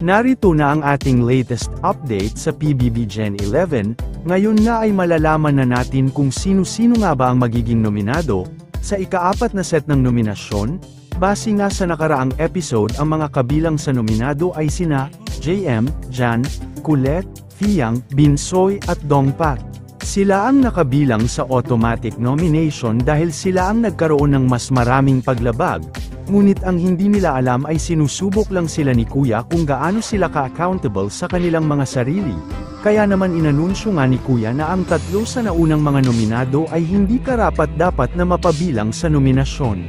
Narito na ang ating latest update sa PBB Gen 11, ngayon nga ay malalaman na natin kung sino-sino nga ba ang magiging nominado, sa ika-4 na set ng nominasyon. Base nga sa nakaraang episode, ang mga kabilang sa nominado ay sina JM, Jan, Colette, Fiang, Binsoy at Dongpat. Sila ang nakabilang sa automatic nomination dahil sila ang nagkaroon ng mas maraming paglabag. Ngunit ang hindi nila alam ay sinusubok lang sila ni Kuya kung gaano sila ka-accountable sa kanilang mga sarili. Kaya naman inanunsyo nga ni Kuya na ang tatlo sa naunang mga nominado ay hindi karapat-dapat na mapabilang sa nominasyon.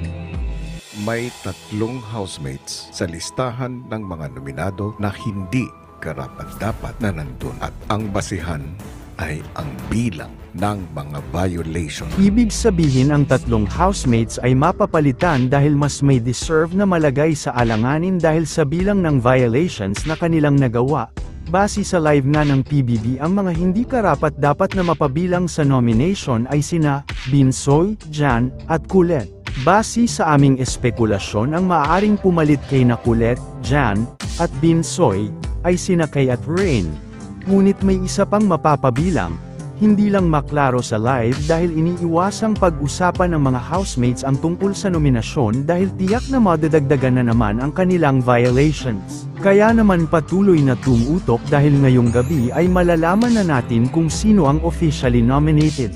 May 3 housemates sa listahan ng mga nominado na hindi karapat-dapat na nandun at ang basihan ay ang bilang ng mga violation. Ibig sabihin ang 3 housemates ay mapapalitan dahil mas may deserve na malagay sa alanganin dahil sa bilang ng violations na kanilang nagawa. Base sa live nga ng PBB, ang mga hindi karapat-dapat na mapabilang sa nomination ay sina Binsoy, Jan, at Colette. Base sa aming espekulasyon, ang maaaring pumalit kay na Colette, Jan, at Binsoy ay sina Kay at Rain. Ngunit may isa pang mapapabilang, hindi lang maklaro sa live dahil iniiwasang pag-usapan ng mga housemates ang tungkol sa nominasyon dahil tiyak na madadagdagan na naman ang kanilang violations. Kaya naman patuloy na tumutok dahil ngayong gabi ay malalaman na natin kung sino ang officially nominated.